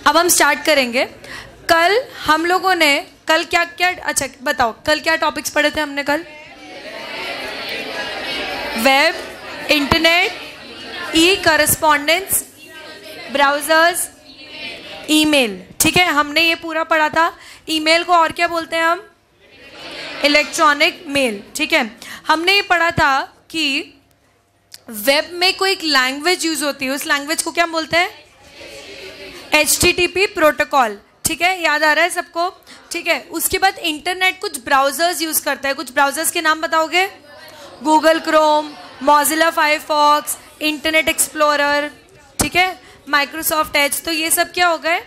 अब हम स्टार्ट करेंगे। कल हम लोगों ने कल क्या क्या, अच्छा बताओ कल क्या टॉपिक्स पढ़े थे हमने कल? वेब, इंटरनेट, ई करस्पॉन्डेंस, ब्राउजर्स, ईमेल। ठीक है, हमने ये पूरा पढ़ा था। ईमेल को और क्या बोलते हैं हम? Electronic mail. ठीक है, हमने ये पढ़ा था कि वेब में कोई एक लैंग्वेज यूज होती है, उस लैंग्वेज को क्या बोलते हैं? HTTP protocol. ठीक है, याद आ रहा है सबको? ठीक है, उसके बाद इंटरनेट कुछ ब्राउजर्स यूज करता है। कुछ ब्राउजर्स के नाम बताओगे? Google Chrome, Mozilla Firefox, internet explorer, ठीक है, माइक्रोसॉफ्ट एज। तो ये सब क्या हो गए?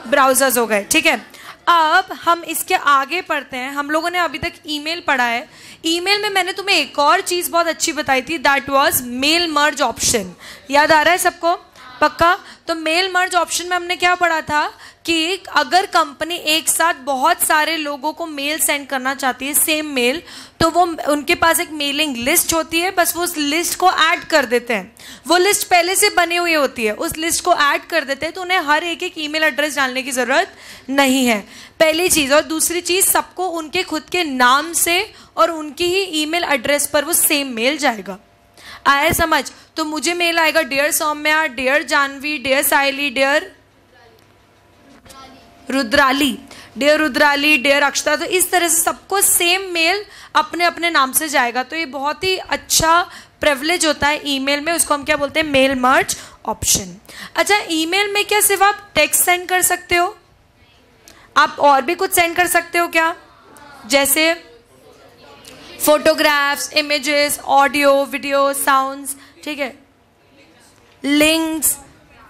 ब्राउजर्स हो गए। ठीक है, अब हम इसके आगे पढ़ते हैं। हम लोगों ने अभी तक ईमेल पढ़ा है। ईमेल में मैंने तुम्हें एक और चीज़ बहुत अच्छी बताई थी, that was mail merge option. याद आ रहा है सबको? पक्का? तो मेल मर्ज ऑप्शन में हमने क्या पढ़ा था कि अगर कंपनी एक साथ बहुत सारे लोगों को मेल सेंड करना चाहती है, सेम मेल, तो वो उनके पास एक मेलिंग लिस्ट होती है, बस वो उस लिस्ट को ऐड कर देते हैं। वो लिस्ट पहले से बनी हुई होती है, उस लिस्ट को ऐड कर देते हैं, तो उन्हें हर एक एक ईमेल एड्रेस डालने की ज़रूरत नहीं है। पहली चीज़। और दूसरी चीज़, सबको उनके खुद के नाम से और उनकी ही ईमेल एड्रेस पर वो सेम मेल जाएगा। आया समझ? तो मुझे मेल आएगा dear Saumya, dear Janhvi, dear Saili, dear Rudrali, dear Rudrali, dear Akshata. तो इस तरह से सबको सेम मेल अपने अपने नाम से जाएगा। तो ये बहुत ही अच्छा प्रिविलेज होता है ईमेल में, उसको हम क्या बोलते हैं? Mail merge option. अच्छा, ईमेल में क्या सिर्फ आप टेक्स्ट सेंड कर सकते हो? आप और भी कुछ सेंड कर सकते हो क्या? जैसे photographs, images, audio, video, sounds, ठीक है, लिंक्स,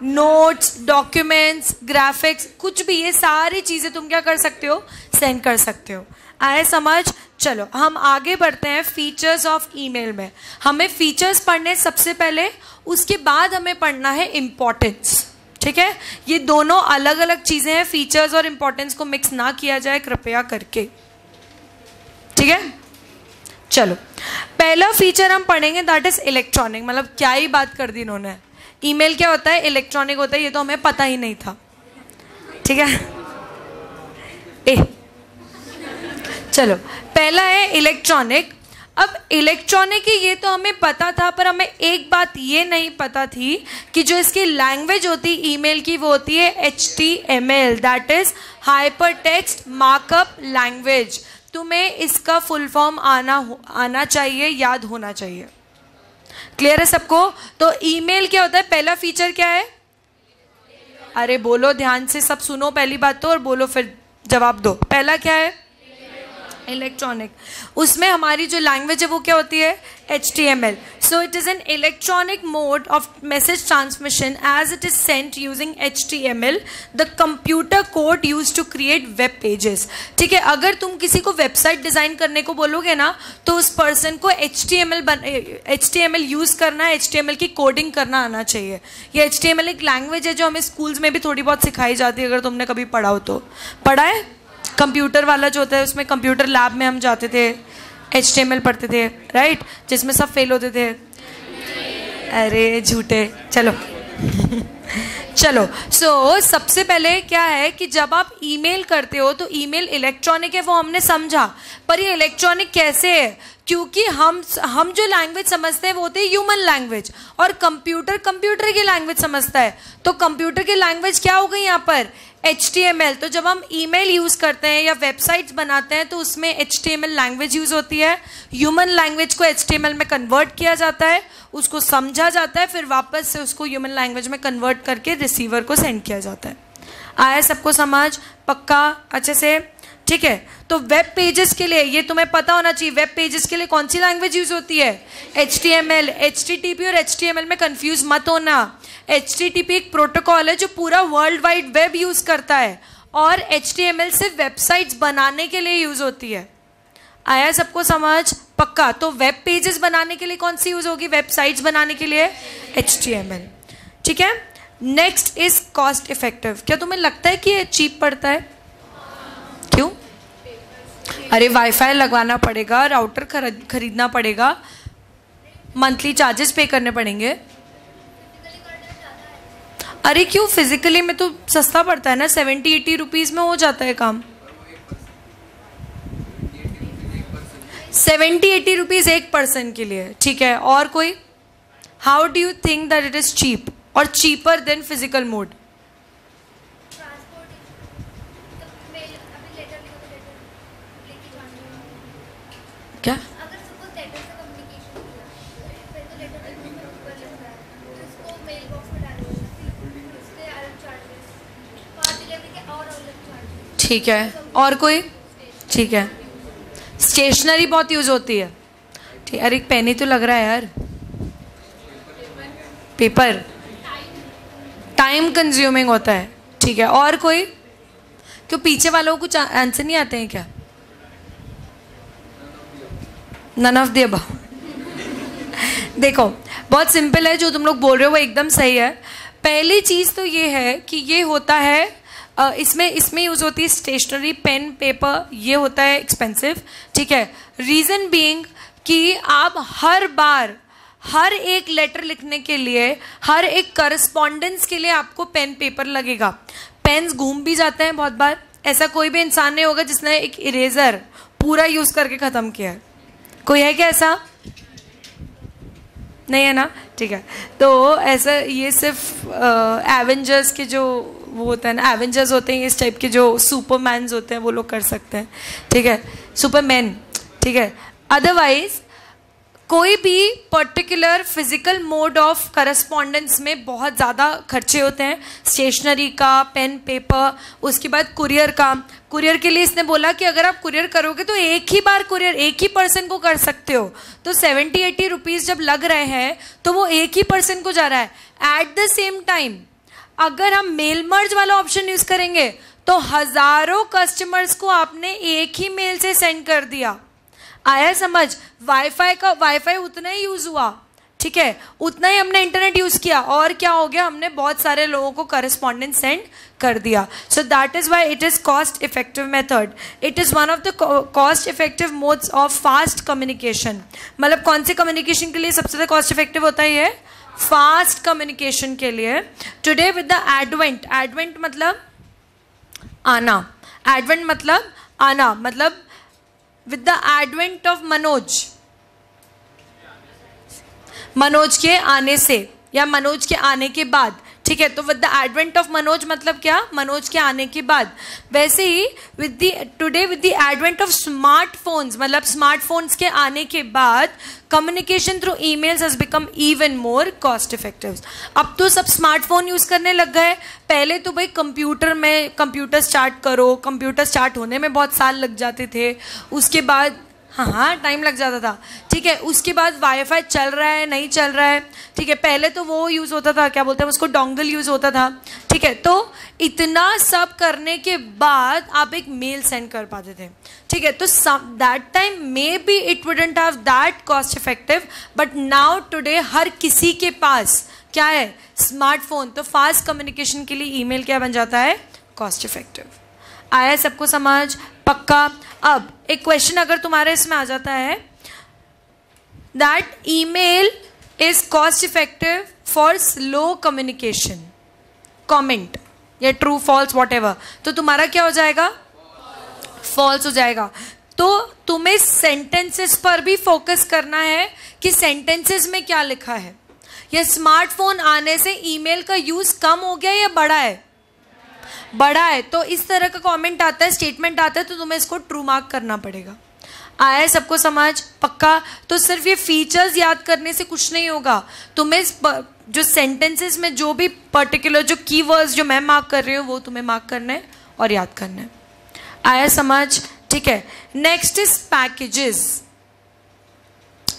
नोट्स, डॉक्यूमेंट्स, ग्राफिक्स, कुछ भी, ये सारी चीज़ें तुम क्या कर सकते हो? सेंड कर सकते हो। आए समझ? चलो हम आगे बढ़ते हैं फीचर्स ऑफ ईमेल में। हमें फीचर्स पढ़ने सबसे पहले, उसके बाद हमें पढ़ना है इम्पोर्टेंस। ठीक है, ये दोनों अलग अलग चीज़ें हैं। फीचर्स और इम्पोर्टेंस को मिक्स ना किया जाए कृपया करके। ठीक है, चलो पहला फीचर हम पढ़ेंगे, दैट इज इलेक्ट्रॉनिक। मतलब क्या ही बात कर दी इन्होंने। ईमेल क्या होता है? इलेक्ट्रॉनिक होता है, ये तो हमें पता ही नहीं था। ठीक है, चलो पहला है इलेक्ट्रॉनिक। अब इलेक्ट्रॉनिक ही ये तो हमें पता था, पर हमें एक बात ये नहीं पता थी कि जो इसकी लैंग्वेज होती है ईमेल की, वो होती है HTML, that is hyper text markup language. तुम्हें इसका फुल फॉर्म आना चाहिए, याद होना चाहिए। क्लियर है सबको? तो ईमेल क्या होता है? पहला फीचर क्या है? अरे बोलो ध्यान से, सब सुनो पहली बात तो, और बोलो फिर जवाब दो। पहला क्या है? इलेक्ट्रॉनिक। उसमें हमारी जो लैंग्वेज है वो क्या होती है? HTML. So it is an electronic mode of message transmission as it is sent using HTML, the computer code used to create web pages. ठीक है, अगर तुम किसी को वेबसाइट डिज़ाइन करने को बोलोगे ना, तो उस पर्सन को HTML यूज़ करना है, HTML की कोडिंग करना आना चाहिए। ये HTML एक लैंग्वेज है जो हमें स्कूल्स में भी थोड़ी बहुत सिखाई जाती है, अगर तुमने कभी पढ़ा हो तो। पढ़ा है? कंप्यूटर वाला जो होता है, उसमें कंप्यूटर लैब में हम जाते थे, HTML पढ़ते थे, राइट? जिसमें सब फेल होते थे। अरे झूठे। चलो चलो, सो सबसे पहले क्या है कि जब आप ईमेल करते हो तो ईमेल इलेक्ट्रॉनिक है, वो हमने समझा। पर ये इलेक्ट्रॉनिक कैसे है? क्योंकि हम जो लैंग्वेज समझते हैं वो होती है ह्यूमन लैंग्वेज, और कंप्यूटर की लैंग्वेज समझता है। तो कंप्यूटर की लैंग्वेज क्या हो गई यहाँ पर? HTML। तो जब हम ईमेल यूज़ करते हैं या वेबसाइट्स बनाते हैं तो उसमें HTML लैंग्वेज यूज़ होती है। ह्यूमन लैंग्वेज को HTML में कन्वर्ट किया जाता है, उसको समझा जाता है, फिर वापस से उसको ह्यूमन लैंग्वेज में कन्वर्ट करके रिसीवर को सेंड किया जाता है। आया सबको समझ? पक्का? अच्छे से? ठीक है, तो वेब पेजेस के लिए ये तुम्हें पता होना चाहिए। वेब पेजेस के लिए कौन सी लैंग्वेज यूज होती है? HTML। HTTP और HTML में कंफ्यूज मत होना। HTTP एक प्रोटोकॉल है जो पूरा वर्ल्ड वाइड वेब यूज करता है, और HTML सिर्फ वेबसाइट्स बनाने के लिए यूज होती है। आया सबको समझ? पक्का? तो वेब पेजेस बनाने के लिए कौन सी यूज होगी? वेबसाइट्स बनाने के लिए HTML। ठीक है, नेक्स्ट इज कॉस्ट इफेक्टिव। क्या तुम्हें लगता है कि ये चीप पड़ता है? क्यों? अरे वाईफाई लगवाना पड़ेगा, राउटर खरीदना पड़ेगा, मंथली चार्जेस पे करने पड़ेंगे। अरे क्यों, फिजिकली में तो सस्ता पड़ता है ना, 70-80 रुपीज़ में हो जाता है काम। 70-80 रुपीज़ एक पर्सन के लिए, ठीक है। और कोई? How do you think that it is cheap और चीपर देन फिजिकल मोड? क्या? ठीक है, और कोई? ठीक है, स्टेशनरी बहुत यूज होती है, ठीक। अरे एक पेन ही तो लग रहा है यार, पेपर टाइम कंज्यूमिंग होता है, ठीक है। और कोई? क्यों पीछे वालों को कुछ आंसर नहीं आते हैं क्या? None of the above. देखो बहुत सिंपल है, जो तुम लोग बोल रहे हो वो एकदम सही है। पहली चीज़ तो ये है कि ये होता है इसमें यूज़ होती है स्टेशनरी, पेन, पेपर, ये होता है एक्सपेंसिव, ठीक है। रीज़न बीइंग कि आप हर बार हर एक लेटर लिखने के लिए, हर एक करस्पॉन्डेंस के लिए आपको पेन पेपर लगेगा। पेन्स घूम भी जाते हैं बहुत बार, ऐसा कोई भी इंसान नहीं होगा जिसने एक इरेजर पूरा यूज़ करके ख़त्म किया है। कोई है क्या ऐसा? नहीं है ना, ठीक है। तो ऐसा ये सिर्फ एवेंजर्स के जो वो होता है ना, एवेंजर्स होते हैं इस टाइप के, जो सुपरमैन्स होते हैं वो लोग कर सकते हैं, ठीक है, सुपरमैन, ठीक है। अदरवाइज कोई भी particular physical mode of correspondence में बहुत ज़्यादा खर्चे होते हैं, स्टेशनरी का, पेन पेपर, उसके बाद कुरियर का। कुरियर के लिए इसने बोला कि अगर आप कुरियर करोगे तो एक ही बार कुरियर एक ही पर्सन को कर सकते हो, तो 70-80 रुपीज़ जब लग रहे हैं तो वो एक ही पर्सन को जा रहा है। एट द सेम टाइम अगर हम मेल मर्ज वाला ऑप्शन यूज़ करेंगे तो हज़ारों कस्टमर्स को आपने एक ही मेल से सेंड कर दिया। आया समझ? वाईफाई उतना ही यूज़ हुआ, ठीक है, उतना ही हमने इंटरनेट यूज़ किया, और क्या हो गया, हमने बहुत सारे लोगों को करस्पॉन्डेंस सेंड कर दिया। So that is why it is cost effective method. It is one of the cost effective modes of fast communication. मतलब कौन से कम्युनिकेशन के लिए सबसे ज़्यादा कॉस्ट इफेक्टिव होता है ये? फास्ट कम्युनिकेशन के लिए। Today with the advent, advent मतलब आना, एडवेंट मतलब आना, मतलब with the advent of Manoj के आने से या मनोज के आने के बाद, ठीक है। तो with the advent of Manoj मतलब क्या? मनोज के आने के बाद। वैसे ही today with the advent of smartphones, मतलब स्मार्टफोन्स के आने के बाद communication through emails has become even more cost effective. अब तो सब स्मार्टफोन यूज़ करने लग गए। पहले तो भाई कंप्यूटर स्टार्ट करो, कंप्यूटर स्टार्ट होने में बहुत साल लग जाते थे, उसके बाद हाँ टाइम लग जाता था, ठीक है। उसके बाद वाईफाई चल रहा है नहीं चल रहा है, ठीक है। पहले तो वो यूज़ होता था, क्या बोलते हैं उसको, डोंगल यूज़ होता था, ठीक है। तो इतना सब करने के बाद आप एक मेल सेंड कर पाते थे, ठीक है। तो that time maybe it wouldn't have that cost effective, but now today हर किसी के पास क्या है? स्मार्टफोन। तो फास्ट कम्युनिकेशन के लिए ईमेल क्या बन जाता है? Cost effective. आया सबको समझ? पक्का। अब एक क्वेश्चन अगर तुम्हारे इसमें आ जाता है that email is cost effective for slow communication, comment या ट्रू फॉल्स वॉट-एवर, तो तुम्हारा क्या हो जाएगा? फॉल्स हो जाएगा। तो तुम्हें सेंटेंसेस पर भी फोकस करना है कि सेंटेंसेस में क्या लिखा है। या स्मार्टफोन आने से ईमेल का यूज कम हो गया या बढ़ा है? बढ़ा है। तो इस तरह का कमेंट आता है, स्टेटमेंट आता है, तो तुम्हें इसको ट्रू मार्क करना पड़ेगा। आया है सबको समझ? पक्का। तो सिर्फ ये फीचर्स याद करने से कुछ नहीं होगा, तुम्हें जो सेंटेंसेस में जो भी पर्टिकुलर जो कीवर्ड्स जो मैं मार्क कर रही हूँ वो तुम्हें मार्क करना है और याद करना है। आया समझ? ठीक है। Next is packages.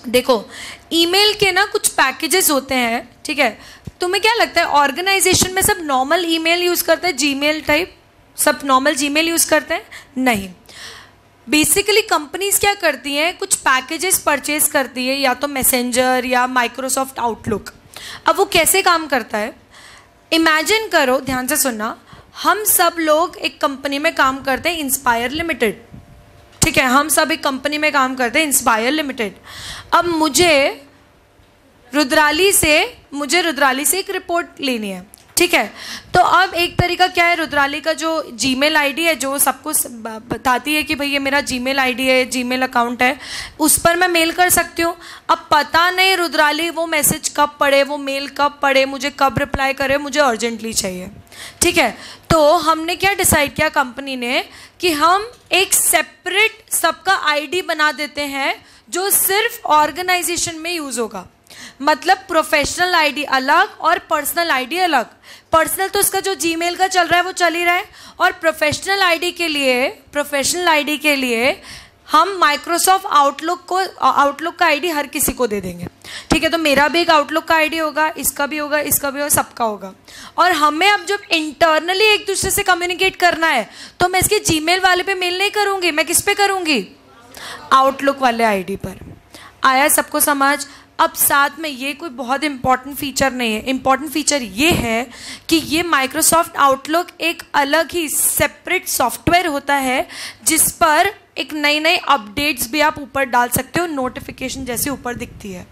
देखो ईमेल के ना कुछ पैकेजेस होते हैं, ठीक है। तुम्हें क्या लगता है ऑर्गेनाइजेशन में सब नॉर्मल ईमेल यूज़ करते हैं, जीमेल टाइप, सब नॉर्मल जीमेल यूज़ करते हैं? नहीं। बेसिकली कंपनीज क्या करती हैं, कुछ पैकेजेस परचेज करती है, या तो मैसेंजर या माइक्रोसॉफ्ट आउटलुक। अब वो कैसे काम करता है, इमेजिन करो, ध्यान से सुनना, हम सब लोग एक कंपनी में काम करते हैं, इंस्पायर लिमिटेड, ठीक है। हम सब एक कंपनी में काम करते हैं, इंस्पायर लिमिटेड। अब मुझे रुद्राली से एक रिपोर्ट लेनी है, ठीक है। तो अब एक तरीका क्या है, रुद्राली का जो जीमेल आईडी है जो सबको बताती है कि भाई ये मेरा जीमेल आईडी है, जीमेल अकाउंट है, उस पर मैं मेल कर सकती हूँ। अब पता नहीं रुद्राली वो मैसेज कब पढ़े, वो मेल कब पढ़े, मुझे कब रिप्लाई करे, मुझे अर्जेंटली चाहिए। ठीक है, तो हमने क्या डिसाइड किया कंपनी ने कि हम एक सेपरेट सबका आईडी बना देते हैं जो सिर्फ ऑर्गेनाइजेशन में यूज होगा। मतलब प्रोफेशनल आईडी अलग और पर्सनल आईडी अलग। पर्सनल तो उसका जो जीमेल का चल रहा है वो चल ही रहा है, और प्रोफेशनल आईडी के लिए हम माइक्रोसॉफ्ट आउटलुक का आईडी हर किसी को दे देंगे। ठीक है, तो मेरा भी एक आउटलुक का आईडी होगा, इसका भी होगा, इसका भी होगा, सबका होगा। और हमें अब जब इंटरनली एक दूसरे से कम्युनिकेट करना है तो मैं इसके जीमेल वाले पे मेल नहीं करूंगी, मैं किस पे करूंगी, आउटलुक वाले आईडी पर। आया सबको समझ? अब साथ में ये कोई बहुत इंपॉर्टेंट फीचर नहीं है, इंपॉर्टेंट फीचर ये है कि ये माइक्रोसॉफ्ट आउटलुक एक अलग ही सेपरेट सॉफ्टवेयर होता है जिस पर एक नई नई अपडेट्स भी आप ऊपर डाल सकते हो, नोटिफिकेशन जैसे ऊपर दिखती है।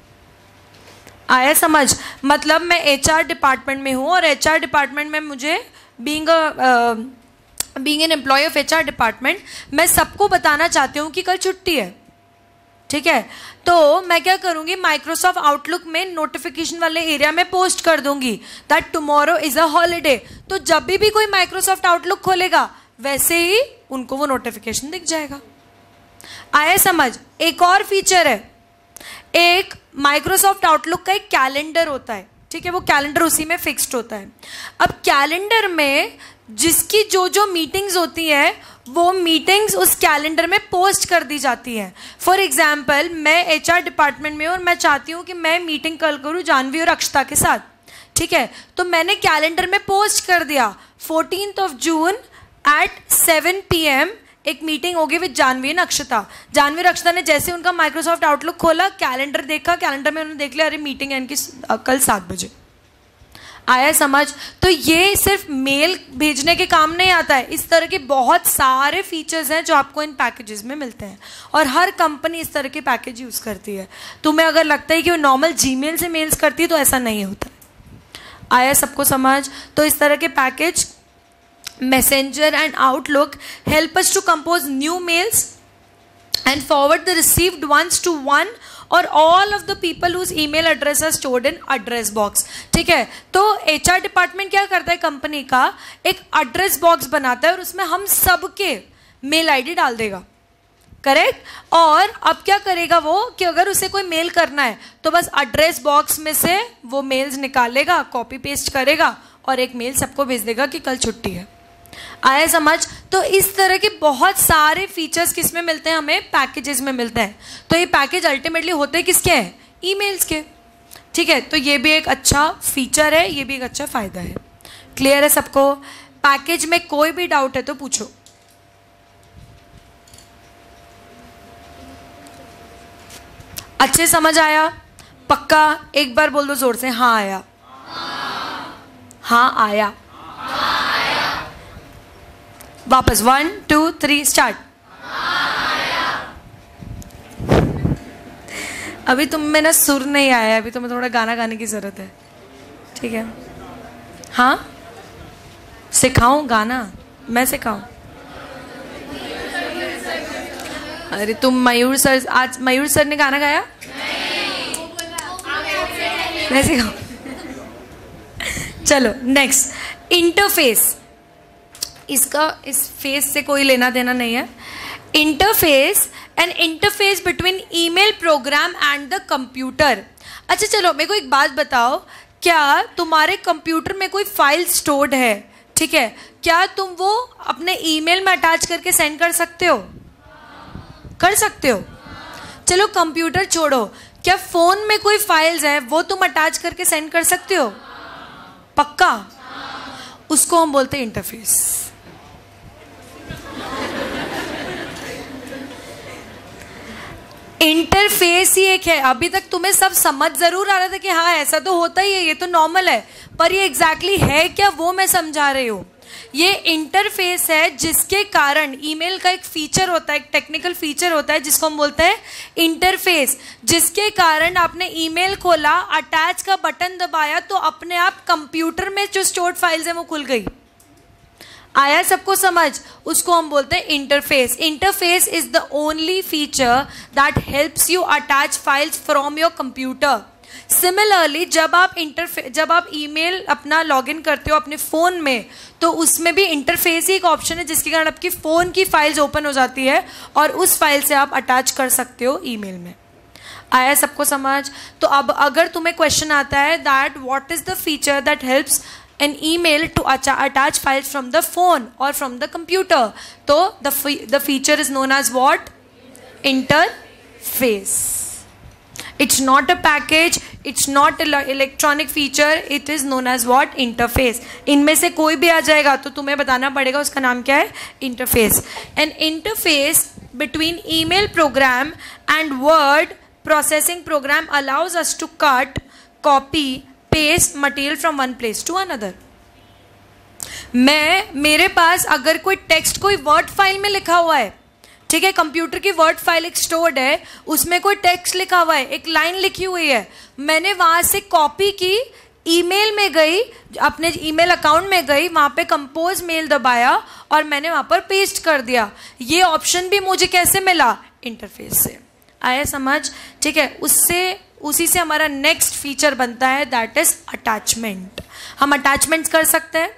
आया समझ? मतलब मैं एचआर डिपार्टमेंट में हूँ और एचआर डिपार्टमेंट में मुझे being an employ of HR department मैं सबको बताना चाहती हूँ कि कल छुट्टी है। ठीक है, तो मैं क्या करूंगी, माइक्रोसॉफ्ट आउटलुक में नोटिफिकेशन वाले एरिया में पोस्ट कर दूंगी that tomorrow is a holiday. तो जब भी कोई माइक्रोसॉफ्ट आउटलुक खोलेगा वैसे ही उनको वो नोटिफिकेशन दिख जाएगा। आया समझ? एक और फीचर है, एक माइक्रोसॉफ्ट आउटलुक का एक कैलेंडर होता है। ठीक है, वो कैलेंडर उसी में फिक्स्ड होता है। अब कैलेंडर में जिसकी जो जो मीटिंग्स होती हैं वो मीटिंग्स उस कैलेंडर में पोस्ट कर दी जाती हैं। फॉर एग्जाम्पल मैं एचआर डिपार्टमेंट में हूँ और मैं चाहती हूँ कि मैं मीटिंग कल करूँ जानवी और अक्षता के साथ। ठीक है, तो मैंने कैलेंडर में पोस्ट कर दिया 14 जून at 7 PM एक मीटिंग होगी विद जानवी एंड अक्षता। जानवी और अक्षता ने जैसे उनका माइक्रोसॉफ्ट आउटलुक खोला, कैलेंडर देखा, कैलेंडर में उन्होंने देख लिया अरे मीटिंग है इनकी कल 7 बजे। आया समझ? तो ये सिर्फ मेल भेजने के काम नहीं आता है, इस तरह के बहुत सारे फीचर्स हैं जो आपको इन पैकेजेस में मिलते हैं और हर कंपनी इस तरह के पैकेज यूज़ करती है। तुम्हें अगर लगता है कि वो नॉर्मल जीमेल से मेल्स करती है तो ऐसा नहीं होता। आया सबको समझ? तो इस तरह के package messenger and Outlook help us to compose new mails and forward the received ones to one or all of the people whose email address are stored in address box। ठीक है, तो HR डिपार्टमेंट क्या करता है, company का एक address box बनाता है और उसमें हम सबके मेल आईडी डाल देगा। करेक्ट? और अब क्या करेगा वो कि अगर उसे कोई मेल करना है तो बस एड्रेस बॉक्स में से वो मेल्स निकालेगा, कॉपी पेस्ट करेगा और एक मेल सबको भेज देगा कि कल छुट्टी है। आया समझ? तो इस तरह के बहुत सारे फीचर्स किस में मिलते हैं, हमें पैकेजेस में मिलते हैं। तो ये पैकेज अल्टीमेटली होते हैं किसके हैं, ईमेल्स के। ठीक है, तो ये भी एक अच्छा फीचर है, ये भी एक अच्छा फायदा है। क्लियर है सबको? पैकेज में कोई भी डाउट है तो पूछो। अच्छे समझ आया? पक्का? एक बार बोल दो जोर से, हाँ आया। हाँ आया। वापस 1 2 3 स्टार्ट। अभी तुम में ना सुर नहीं आया, अभी तुम्हें थोड़ा गाना गाने की जरूरत है। ठीक है, हाँ सिखाऊं गाना, मैं सिखाऊं? अरे तुम मयूर सर, आज मयूर सर ने गाना गाया? मैं सिखाऊं? चलो नेक्स्ट, इंटरफेस। इसका इस फेस से कोई लेना देना नहीं है। Interface, an interface between email program and the computer. अच्छा चलो मेरे को एक बात बताओ, क्या तुम्हारे कंप्यूटर में कोई फाइल स्टोर्ड है? ठीक है, क्या तुम वो अपने ईमेल में अटैच करके सेंड कर सकते हो? कर सकते हो? चलो कंप्यूटर छोड़ो, क्या फोन में कोई फाइल्स है वो तुम अटैच करके सेंड कर सकते हो? पक्का? उसको हम बोलते हैं इंटरफेस। इंटरफेस ही एक है, अभी तक तुम्हें सब समझ जरूर आ रहा था कि हाँ ऐसा तो होता ही है, ये तो नॉर्मल है, पर ये एग्जैक्टली है क्या वो मैं समझा रही हूँ। ये इंटरफेस है जिसके कारण ईमेल का एक फीचर होता है, एक टेक्निकल फीचर होता है जिसको हम बोलते हैं इंटरफेस, जिसके कारण आपने ईमेल खोला, अटैच का बटन दबाया तो अपने आप कंप्यूटर में जो स्टोर्ड फाइल्स हैं वो खुल गई। आया सबको समझ? उसको हम बोलते हैं interface. Interface is the only feature that helps you attach files from your computer. Similarly जब आप ईमेल अपना लॉगिन करते हो अपने फ़ोन में, तो उसमें भी इंटरफेस ही एक ऑप्शन है जिसके कारण आपकी फ़ोन की फाइल्स ओपन हो जाती है और उस फाइल से आप अटैच कर सकते हो ईमेल में। आया सबको समझ? तो अब अगर तुम्हें क्वेश्चन आता है that what is the feature that helps an email to attach files from the phone or from the computer, so the feature is known as what? Interface. It's not a package, it's not an electronic feature, it is known as what? Interface. इनमें से कोई भी आ जाएगा तो तुम्हें बताना पड़ेगा उसका नाम क्या है? Interface. An interface between email program and word processing program allows us to cut, copy, paste material from one place to another. मेरे पास अगर कोई टेक्स्ट कोई वर्ड फाइल में लिखा हुआ है, ठीक है, कंप्यूटर की वर्ड फाइल एक स्टोर्ड है, उसमें कोई टेक्स्ट लिखा हुआ है, एक लाइन लिखी हुई है, मैंने वहां से कॉपी की, ईमेल में गई, अपने ईमेल अकाउंट में गई, वहां पे कंपोज मेल दबाया और मैंने वहां पर पेस्ट कर दिया। ये ऑप्शन भी मुझे कैसे मिला? इंटरफेस से। आया समझ? ठीक है, उसी से हमारा नेक्स्ट फीचर बनता है दैट इज अटैचमेंट। हम अटैचमेंट्स कर सकते हैं,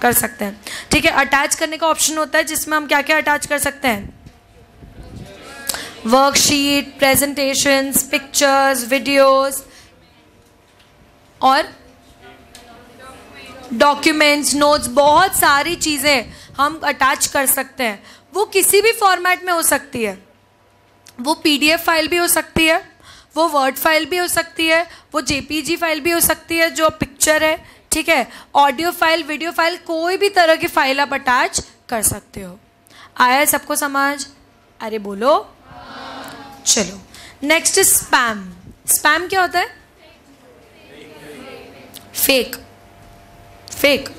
कर सकते हैं, ठीक है। अटैच करने का ऑप्शन होता है जिसमें हम क्या क्या अटैच कर सकते हैं? वर्कशीट, प्रेजेंटेशंस, पिक्चर्स, वीडियोस और डॉक्यूमेंट्स, नोट्स, बहुत सारी चीजें हम अटैच कर सकते हैं। वो किसी भी फॉर्मेट में हो सकती है, वो पीडीएफ फाइल भी हो सकती है, वो वर्ड फाइल भी हो सकती है, वो जेपीजी फाइल भी हो सकती है जो पिक्चर है, ठीक है, ऑडियो फाइल, वीडियो फाइल, कोई भी तरह की फाइल आप अटैच कर सकते हो। आया सबको समझ? अरे बोलो। चलो नेक्स्ट इज स्पैम। स्पैम क्या होता है? Fake. Fake,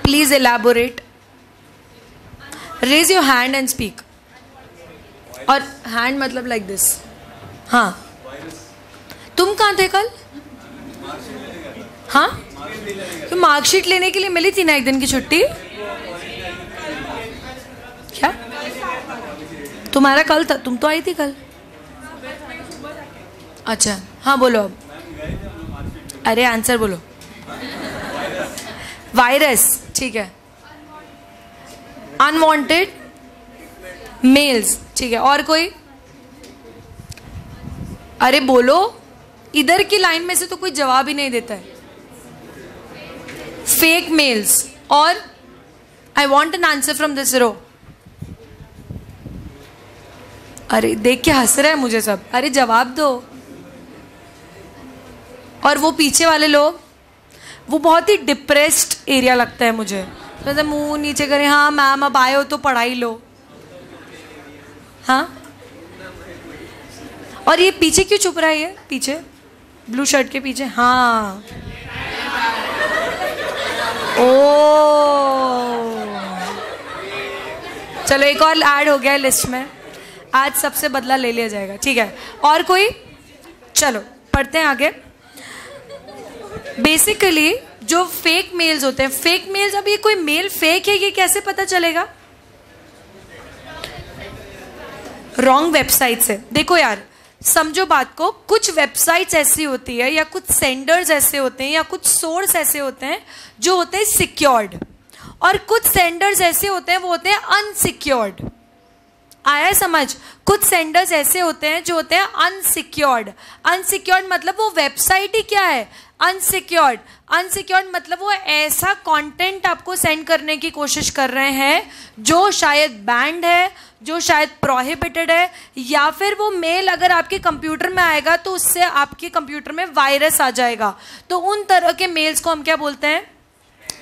please elaborate. Raise your hand and speak. और हैंड मतलब लाइक दिस। हाँ, तुम कहाँ थे कल? हाँ, तो मार्कशीट लेने के लिए मिली थी ना एक दिन की छुट्टी। क्या तुम्हारा कल था? तुम तो आई थी कल। अच्छा हाँ बोलो अब। अरे आंसर बोलो। वायरस, ठीक है। अनवांटेड मेल्स, ठीक है। और कोई? अरे बोलो, इधर की लाइन में से तो कोई जवाब ही नहीं देता है। फेक मेल्स और I want an answer from this row. अरे देख के हंस रहे हैं मुझे सब। अरे जवाब दो। और वो पीछे वाले लोग, वो बहुत ही डिप्रेस्ड एरिया लगता है मुझे, तो मुंह नीचे करें। हाँ मैम अब आए हो तो पढ़ाई लो। हाँ, और ये पीछे क्यों चुप रहा है? ये पीछे ब्लू शर्ट के पीछे। हाँ ओ चलो एक और ऐड हो गया है लिस्ट में। आज सबसे बदला ले लिया जाएगा, ठीक है। और कोई? चलो पढ़ते हैं आगे। बेसिकली जो फेक मेल्स होते हैं, फेक मेल्स, अब ये कोई मेल फेक है ये कैसे पता चलेगा? रॉन्ग वेबसाइट से। देखो यार, समझो बात को, कुछ वेबसाइट्स ऐसी होती है या कुछ सेंडर्स ऐसे होते हैं या कुछ सोर्स ऐसे होते हैं जो होते हैं सिक्योर्ड, और कुछ सेंडर्स ऐसे होते हैं वो होते हैं अनसिक्योर्ड। आया समझ? कुछ सेंडर्स ऐसे होते हैं जो होते हैं अनसिक्योर्ड। अनसिक्योर्ड मतलब वो वेबसाइट ही क्या है? अनसिक्योर्ड। अनसिक्योर्ड मतलब वो ऐसा कंटेंट आपको सेंड करने की कोशिश कर रहे हैं जो शायद बैंड है, जो शायद प्रोहिबिटेड है, या फिर वो मेल अगर आपके कंप्यूटर में आएगा तो उससे आपके कंप्यूटर में वायरस आ जाएगा। तो उन तरह के मेल्स को हम क्या बोलते हैं?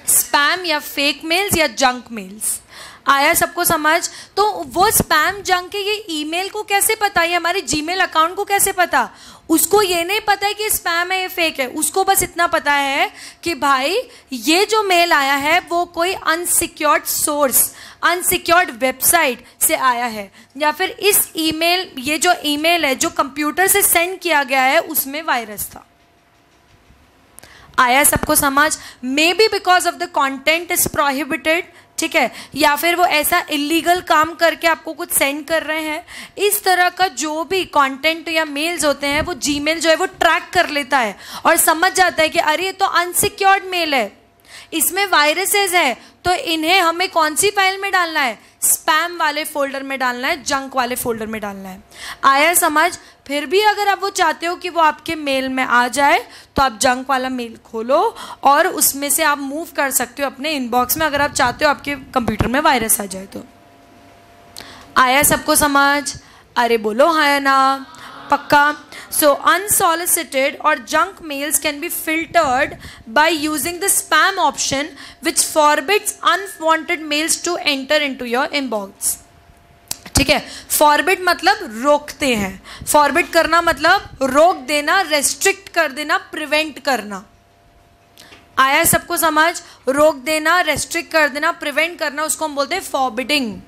स्पैम या फेक मेल्स या जंक मेल्स। आया सबको समझ? तो वो स्पैम जंक के ये ईमेल को कैसे पता, ये हमारे जीमेल अकाउंट को कैसे पता? उसको ये नहीं पता है कि स्पैम है, ये फेक है। उसको बस इतना पता है कि भाई ये जो मेल आया है वो कोई अनसिक्योर्ड सोर्स, अनसिक्योर्ड वेबसाइट से आया है, या फिर इस ईमेल, ये जो ईमेल है जो कंप्यूटर से सेंड किया गया है उसमें वायरस था। आया सबको समझ? May be because of the content is prohibited, ठीक है, या फिर वो ऐसा इलीगल काम करके आपको कुछ सेंड कर रहे हैं। इस तरह का जो भी कंटेंट या मेल्स होते हैं वो जीमेल जो है वो ट्रैक कर लेता है और समझ जाता है कि अरे ये तो अनसिक्योर्ड मेल है, इसमें वायरसेस है, तो इन्हें हमें कौन सी फाइल में डालना है? स्पैम वाले फोल्डर में डालना है, जंक वाले फोल्डर में डालना है। आया समझ? फिर भी अगर आप वो चाहते हो कि वो आपके मेल में आ जाए तो आप जंक वाला मेल खोलो और उसमें से आप मूव कर सकते हो अपने इनबॉक्स में, अगर आप चाहते हो आपके कंप्यूटर में वायरस आ जाए तो। आया सबको समझ? अरे बोलो हाँ या ना? पक्का? So unsolicited or junk mails can be filtered by using the spam option which forbids unwanted mails to enter into your inbox. ठीक है, फॉरबिड मतलब रोकते हैं, फॉरबिड करना मतलब रोक देना, रेस्ट्रिक्ट कर देना, प्रिवेंट करना। आया सबको समझ? रोक देना, रेस्ट्रिक्ट कर देना, प्रिवेंट करना, उसको हम बोलते हैं फॉरबिडिंग।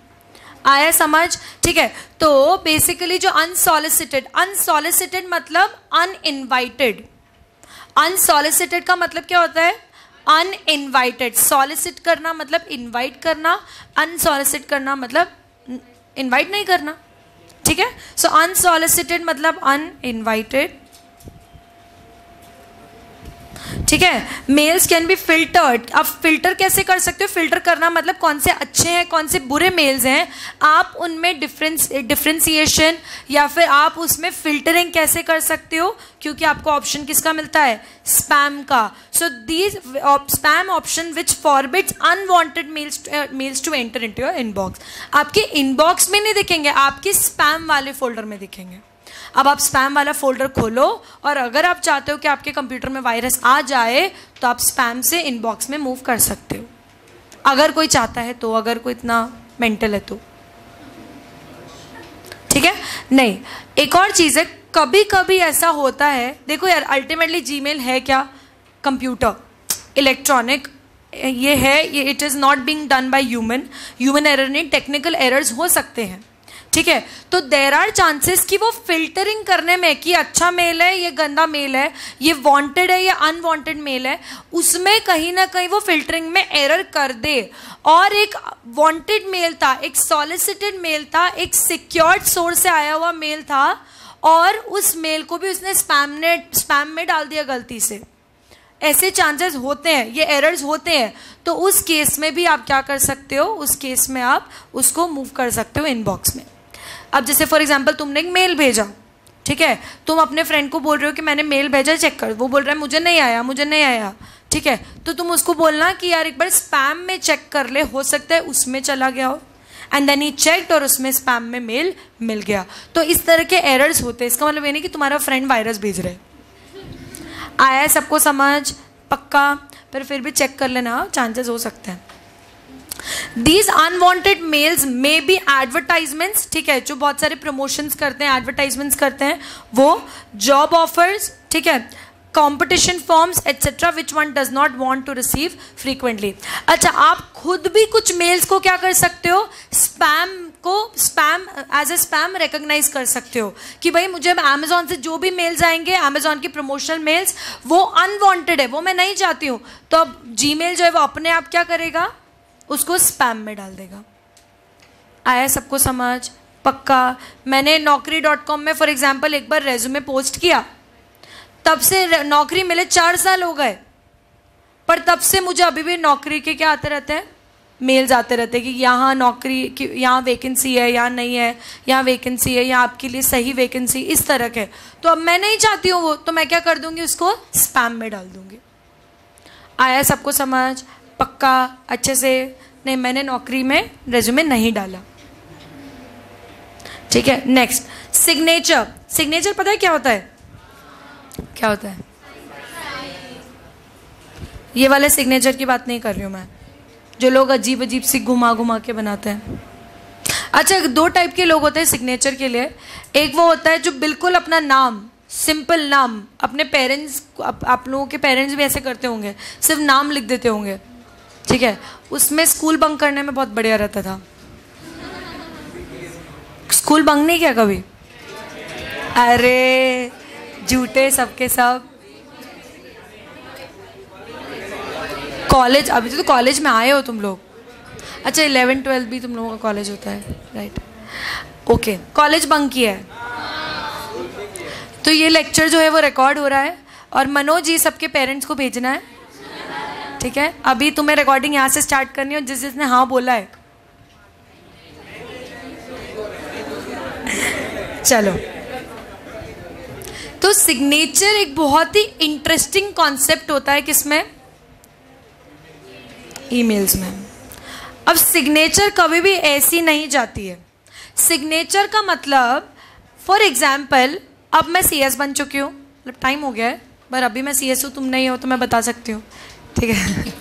आया समझ? ठीक है, तो बेसिकली जो अनसॉलिसिटेड, अनसॉलिसिटेड मतलब अनइनवाइटेड। अनसॉलिसिटेड का मतलब क्या होता है? अनइनवाइटेड। सॉलिसिट करना मतलब इनवाइट करना, अनसॉलिसिट करना मतलब इनवाइट नहीं करना। ठीक है, सो अनसॉलिसिटेड मतलब अनइनवाइटेड। ठीक है, मेल्स कैन बी फिल्टर्ड। अब फिल्टर कैसे कर सकते हो? फिल्टर करना मतलब कौन से अच्छे हैं, कौन से बुरे मेल्स हैं, आप उनमें डिफ्रेंसिएशन या फिर आप उसमें फिल्टरिंग कैसे कर सकते हो, क्योंकि आपको ऑप्शन किसका मिलता है? स्पैम का। So these spam option which forbids unwanted mails to enter into your inbox. आपके इनबॉक्स में नहीं दिखेंगे, आपके स्पैम वाले फोल्डर में दिखेंगे। अब आप स्पैम वाला फोल्डर खोलो और अगर आप चाहते हो कि आपके कंप्यूटर में वायरस आ जाए तो आप स्पैम से इनबॉक्स में मूव कर सकते हो, अगर कोई चाहता है तो, अगर कोई इतना मेंटल है तो। ठीक है, नहीं एक और चीज़ है, कभी कभी ऐसा होता है, देखो यार अल्टीमेटली जीमेल है क्या? कंप्यूटर, इलेक्ट्रॉनिक ये है, ये it is not being done by human error नहीं, टेक्निकल एरर्स हो सकते हैं। ठीक है, तो देर आर चांसेस कि वो फिल्टरिंग करने में कि अच्छा मेल है, ये गंदा मेल है, ये वांटेड है या अनवांटेड मेल है, उसमें कहीं ना कहीं वो फिल्टरिंग में एरर कर दे और एक वांटेड मेल था, एक सॉलिसिटेड मेल था, एक सिक्योर्ड सोर्स से आया हुआ मेल था और उस मेल को भी उसने स्पैम में डाल दिया गलती से। ऐसे चांसेस होते हैं, ये एरर्स होते हैं, तो उस केस में भी आप क्या कर सकते हो? उस केस में आप उसको मूव कर सकते हो इनबॉक्स में। अब जैसे फॉर एग्जांपल तुमने एक मेल भेजा, ठीक है, तुम अपने फ्रेंड को बोल रहे हो कि मैंने मेल भेजा, चेक कर, वो बोल रहा है मुझे नहीं आया, मुझे नहीं आया। ठीक है, तो तुम उसको बोलना कि यार एक बार स्पैम में चेक कर ले, हो सकता है उसमें चला गया हो। एंड देन ही चेक्ड और उसमें स्पैम में मेल मिल गया। तो इस तरह के एरर्स होते हैं, इसका मतलब ये नहीं कि तुम्हारा फ्रेंड वायरस भेज रहे। आया है सबको समझ? पक्का? पर फिर भी चेक कर लेना, चांसेस हो सकते हैं। These unwanted mails may be advertisements, ठीक है, जो बहुत सारे प्रमोशंस करते हैं, एडवर्टाइजमेंट्स करते हैं, वो जॉब ऑफर्स, ठीक है, competition forms etcetera which one does not want to receive frequently. अच्छा, आप खुद भी कुछ मेल्स को क्या कर सकते हो? Spam as a spam recognise कर सकते हो कि भाई मुझे अमेजोन से जो भी मेल्स आएंगे, अमेजोन की प्रमोशनल मेल्स, वो अनवांटेड है, वो मैं नहीं चाहती हूँ, तो अब जीमेल जो है वो अपने आप क्या करेगा? उसको स्पैम में डाल देगा। आया सबको समझ? पक्का? मैंने naukri.com में फॉर एग्जांपल एक बार रेज्यूमे पोस्ट किया, तब से नौकरी मिले 4 साल हो गए, पर तब से मुझे अभी भी नौकरी के क्या आते रहते हैं? मेल्स आते रहते हैं कि यहाँ नौकरी की, यहाँ वैकेंसी है, यहाँ नहीं है, यहाँ वैकेंसी है, यहाँ आपके लिए सही वैकेंसी, इस तरह के। तो अब मैं नहीं चाहती हूँ वो, तो मैं क्या कर दूँगी? उसको स्पैम में डाल दूँगी। आया सबको समझ? पक्का? अच्छे से? नहीं, मैंने नौकरी में रेज्यूमे नहीं डाला। ठीक है, नेक्स्ट सिग्नेचर। सिग्नेचर पता है क्या होता है? क्या होता है? ये वाले सिग्नेचर की बात नहीं कर रही हूँ मैं, जो लोग अजीब अजीब सी घुमा घुमा के बनाते हैं। अच्छा, 2 टाइप के लोग होते हैं सिग्नेचर के लिए। एक वो होता है जो बिल्कुल अपना नाम, सिंपल नाम, अपने पेरेंट्स, आप लोगों के पेरेंट्स भी ऐसे करते होंगे, सिर्फ नाम लिख देते होंगे, ठीक है। उसमें स्कूल बंक करने में बहुत बढ़िया रहता था। स्कूल बंक नहीं किया कभी? अरे झूठे सबके सब। कॉलेज, अभी तो कॉलेज में आए हो तुम लोग। अच्छा, 11 12 भी तुम लोगों का कॉलेज होता है, राइट? ओके, कॉलेज बंक किया है तो ये लेक्चर जो है वो रिकॉर्ड हो रहा है और मनोज ये सबके पेरेंट्स को भेजना है, ठीक है। अभी तुम्हें रिकॉर्डिंग यहाँ से स्टार्ट करनी है, जिसने हाँ बोला है चलो। तो सिग्नेचर एक बहुत ही इंटरेस्टिंग कॉन्सेप्ट होता है किसमें? ईमेल्स में। अब सिग्नेचर कभी भी ऐसी नहीं जाती है। सिग्नेचर का मतलब, फॉर एग्जाम्पल, अब मैं सीएस बन चुकी हूँ, मतलब टाइम हो गया है, पर अभी मैं सीएस हूँ, तुम नहीं हो तो मैं बता सकती हूँ, ठीक है।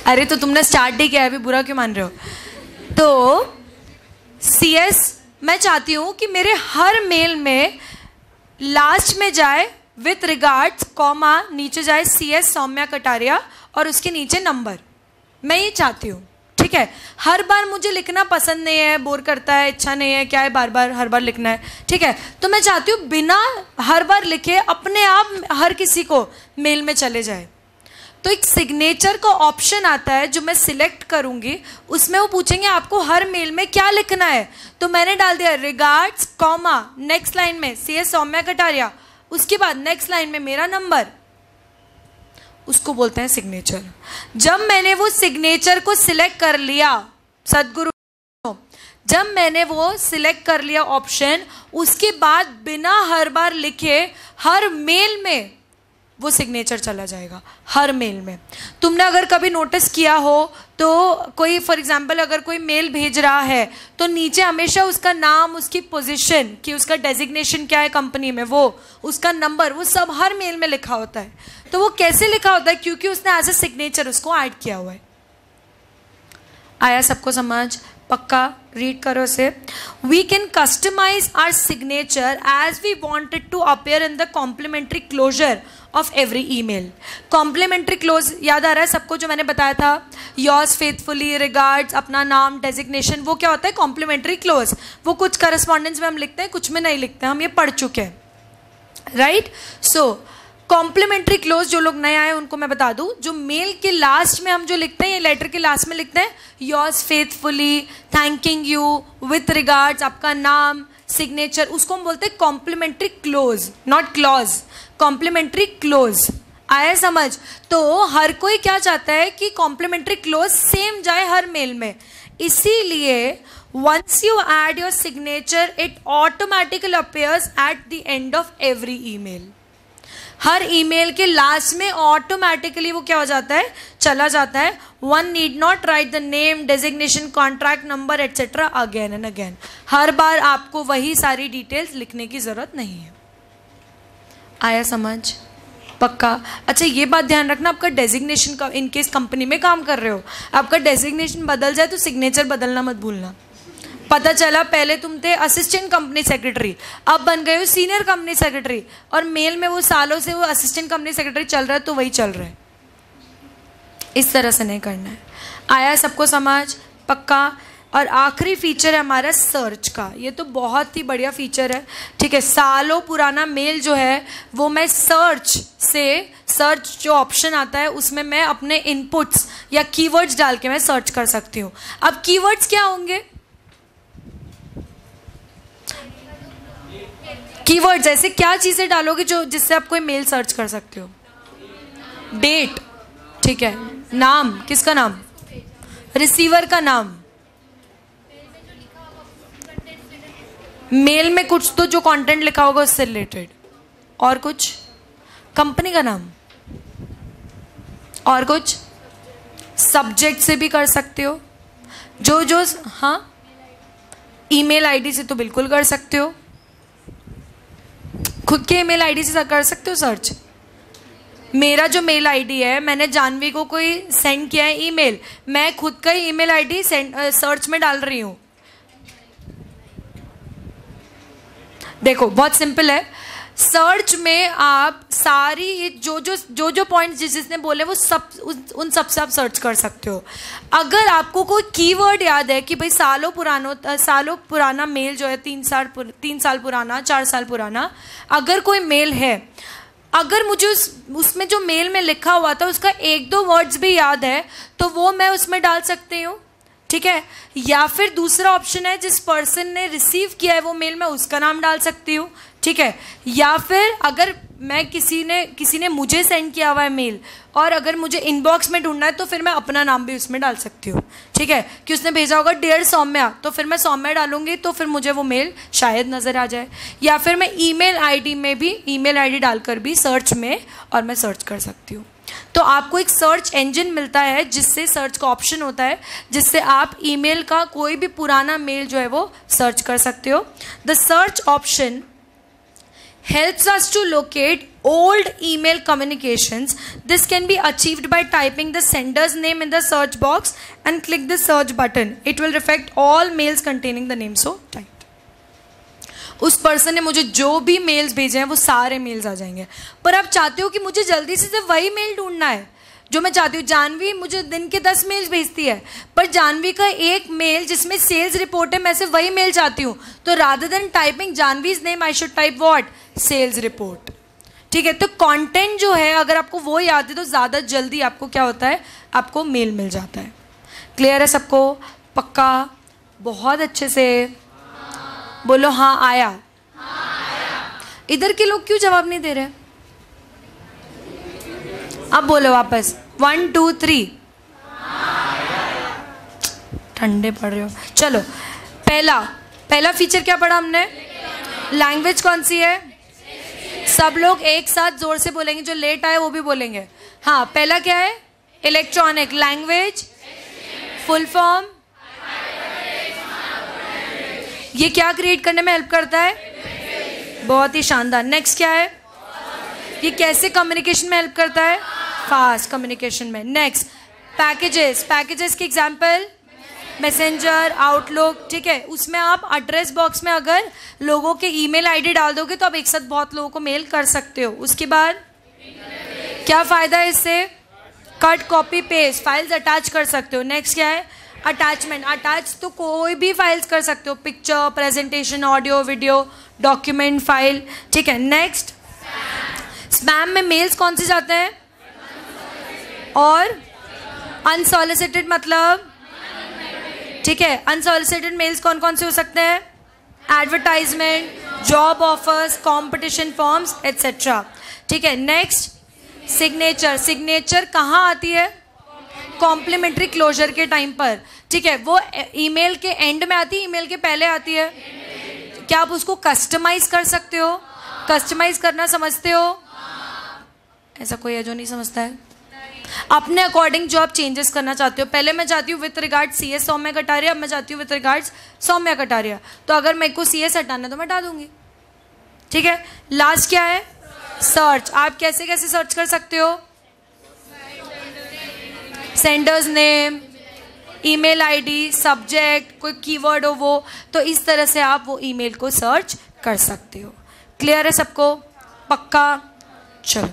अरे तो तुमने स्टार्ट ही किया है, अभी बुरा क्यों मान रहे हो? तो सीएस मैं चाहती हूँ कि मेरे हर मेल में लास्ट में जाए विथ रिगार्ड्स, कॉमा, नीचे जाए सीएस सौम्या कटारिया और उसके नीचे नंबर। मैं ये चाहती हूँ, ठीक है। हर बार मुझे लिखना पसंद नहीं है, बोर करता है, इच्छा नहीं है, क्या है बार बार हर बार लिखना है, ठीक है। तो मैं चाहती हूँ बिना हर बार लिखे अपने आप हर किसी को मेल में चले जाए। तो एक सिग्नेचर का ऑप्शन आता है जो मैं सिलेक्ट करूंगी, उसमें वो पूछेंगे आपको हर मेल में क्या लिखना है। तो मैंने डाल दिया रिगार्ड्स, कॉमा, नेक्स्ट लाइन में सीएस सौम्या कटारिया, उसके बाद नेक्स्ट लाइन में मेरा नंबर, उसको बोलते हैं सिग्नेचर। जब मैंने वो सिग्नेचर को सिलेक्ट कर लिया, सदगुरु, जब मैंने वो सिलेक्ट कर लिया ऑप्शन, उसके बाद बिना हर बार लिखे हर मेल में वो सिग्नेचर चला जाएगा, हर मेल में। तुमने अगर कभी नोटिस किया हो तो कोई, फॉर एग्जांपल, अगर कोई मेल भेज रहा है तो नीचे हमेशा उसका नाम, उसकी पोजीशन, कि उसका डेजिग्नेशन क्या है कंपनी में, वो उसका नंबर, वो सब हर मेल में लिखा होता है। तो वो कैसे लिखा होता है? क्योंकि उसने एज ए सिग्नेचर उसको ऐड किया हुआ है। आया सबको समझ? पक्का रीड करो इसे। We can customise our signature as we wanted to appear in the complimentary closure of every email. Complimentary close याद आ रहा है सबको, जो मैंने बताया था, योर्स फेथफुली, रिगार्ड्स, अपना नाम, डेजिग्नेशन, वो क्या होता है? Complimentary close. वो कुछ करस्पॉन्डेंस में हम लिखते हैं, कुछ में नहीं लिखते हैं, हम ये पढ़ चुके हैं, राइट? सो कॉम्प्लीमेंट्री क्लोज, जो लोग नए आए उनको मैं बता दूं, जो मेल के लास्ट में हम जो लिखते हैं, ये लेटर के लास्ट में लिखते हैं yours faithfully, thanking you, with regards, आपका नाम, सिग्नेचर, उसको हम बोलते हैं complimentary close, not clause, complimentary close. आया समझ? तो हर कोई क्या चाहता है कि कॉम्प्लीमेंट्री क्लोज सेम जाए हर मेल में, इसीलिए once you add your signature it automatically appears at the end of every email। हर ईमेल के लास्ट में ऑटोमेटिकली वो क्या हो जाता है? चला जाता है। One need not write the name, designation, contract number etcetera again and again. हर बार आपको वही सारी डिटेल्स लिखने की जरूरत नहीं है। आया समझ? पक्का? अच्छा, ये बात ध्यान रखना, आपका डेजिग्नेशन का, इन केस कंपनी में काम कर रहे हो, आपका डेजिग्नेशन बदल जाए तो सिग्नेचर बदलना मत भूलना। पता चला पहले तुम थे असिस्टेंट कंपनी सेक्रेटरी, अब बन गए हो सीनियर कंपनी सेक्रेटरी, और मेल में वो सालों से वो असिस्टेंट कंपनी सेक्रेटरी चल रहा है तो वही चल रहा है। इस तरह से नहीं करना है। आया सबको समझ? पक्का? और आखिरी फीचर है हमारा सर्च का। ये तो बहुत ही बढ़िया फीचर है, ठीक है। सालों पुराना मेल जो है वो मैं सर्च से, सर्च जो ऑप्शन आता है उसमें मैं अपने इनपुट्स या कीवर्ड्स डाल के मैं सर्च कर सकती हूँ। अब कीवर्ड्स क्या होंगे? कीवर्ड्स ऐसे क्या चीजें डालोगे जो जिससे आप कोई मेल सर्च कर सकते हो? डेट, ठीक है, नाम, किसका नाम? रिसीवर का नाम, मेल में कुछ तो जो कंटेंट लिखा होगा उससे रिलेटेड, और कुछ कंपनी का नाम, और कुछ सब्जेक्ट से भी कर सकते हो, जो हाँ, ईमेल आईडी से तो बिल्कुल कर सकते हो, खुद के ईमेल आईडी से कर सकते हो सर्च। मेरा जो मेल आईडी है, मैंने जानवी को कोई सेंड किया है ईमेल, मैं खुद का ही ईमेल आईडी सर्च में डाल रही हूँ। देखो बहुत सिंपल है, सर्च में आप सारी जो पॉइंट्स जिसने बोले वो सब उन सब से आप सर्च कर सकते हो। अगर आपको कोई कीवर्ड याद है कि भाई सालों पुराना मेल जो है 3 साल पुराना, 4 साल पुराना, अगर कोई मेल है, अगर मुझे उसमें जो मेल में लिखा हुआ था उसका 1-2 वर्ड्स भी याद है तो वो मैं उसमें डाल सकती हूँ, ठीक है। या फिर दूसरा ऑप्शन है, जिस पर्सन ने रिसीव किया है वो मेल, मैं उसका नाम डाल सकती हूँ, ठीक है। या फिर अगर मैं किसी ने मुझे सेंड किया हुआ है मेल और अगर मुझे इनबॉक्स में ढूंढना है तो फिर मैं अपना नाम भी उसमें डाल सकती हूँ, ठीक है। कि उसने भेजा होगा डियर सौम्या, तो फिर मैं सौम्या डालूंगी तो फिर मुझे वो मेल शायद नज़र आ जाए। या फिर मैं ईमेल आईडी में भी ईमेल आईडी डालकर भी सर्च में और मैं सर्च कर सकती हूँ। तो आपको एक सर्च इंजन मिलता है जिससे सर्च का ऑप्शन होता है जिससे आप ईमेल का कोई भी पुराना मेल जो है वो सर्च कर सकते हो। The search option helps us to locate old email communications. This can be achieved by typing the sender's name in the search box and click the search button. It will reflect all mails containing the name so typed. उस person ने मुझे जो भी mails भेजे हैं वो सारे mails आ जाएंगे। पर आप चाहते हो कि मुझे जल्दी से सिर्फ वही मेल ढूंढना है जो मैं चाहती हूँ। जानवी मुझे दिन के 10 मेल्स भेजती है, पर जानवी का एक मेल जिसमें सेल्स रिपोर्ट है, मैं सिर्फ वही मेल चाहती हूँ। तो rather than typing Janhvi's name I should type what, sales report, ठीक है। तो कंटेंट जो है अगर आपको वो याद है तो ज़्यादा जल्दी आपको क्या होता है, आपको मेल मिल जाता है। क्लियर है सबको? पक्का? बहुत अच्छे से बोलो हाँ आया। इधर के लोग क्यों जवाब नहीं दे रहे? अब बोलो वापस 1 2 3। ठंडे पड़ रहे हो। चलो पहला फीचर क्या पढ़ा हमने? लैंग्वेज कौन सी है? सब लोग एक साथ जोर से बोलेंगे, जो लेट आए वो भी बोलेंगे। हाँ, पहला क्या है? Electronic language, full form. ये क्या क्रिएट करने में हेल्प करता है? बहुत ही शानदार। नेक्स्ट क्या है? ये कैसे कम्युनिकेशन में हेल्प करता है? फास्ट कम्युनिकेशन में। नेक्स्ट पैकेजेस की एग्जांपल मैसेंजर, आउटलुक, ठीक है। उसमें आप एड्रेस बॉक्स में अगर लोगों के ईमेल आईडी डाल दोगे तो आप एक साथ बहुत लोगों को मेल कर सकते हो। उसके बाद क्या फ़ायदा है इससे? Cut copy paste, files attach कर सकते हो। नेक्स्ट क्या है? अटैचमेंट। अटैच तो कोई भी फाइल्स कर सकते हो, picture, presentation, audio, video, document, file, ठीक है। नेक्स्ट स्पैम में मेल्स कौन से जाते हैं? और अनसॉलिसिटेड मतलब, ठीक है। अनसॉलिसिटेड मेल्स कौन कौन से हो सकते हैं? Advertisement, job offers, competition forms etcetera, ठीक है। नेक्स्ट सिग्नेचर कहाँ आती है? कॉम्प्लीमेंट्री क्लोजर के टाइम पर, ठीक है। वो ईमेल के एंड में आती है, ईमेल के पहले आती है। क्या आप उसको कस्टमाइज कर सकते हो? कस्टमाइज करना समझते हो? ऐसा कोई है जो नहीं समझता है? अपने अकॉर्डिंग जो आप चेंजेस करना चाहते हो। पहले मैं चाहती हूँ with regard CS Saumya Kataria, अब मैं चाहती हूँ विथ रिगार्ड्स सौम्या कटारिया। तो अगर मेरे को CS हटाना है तो मैं हटा दूंगी, ठीक है। लास्ट क्या है? सर्च। आप कैसे कैसे सर्च कर सकते हो? Sender's name, email ID, subject, कोई कीवर्ड हो वो, तो इस तरह से आप वो ईमेल को सर्च कर सकते हो। क्लियर है सबको? पक्का? चलो।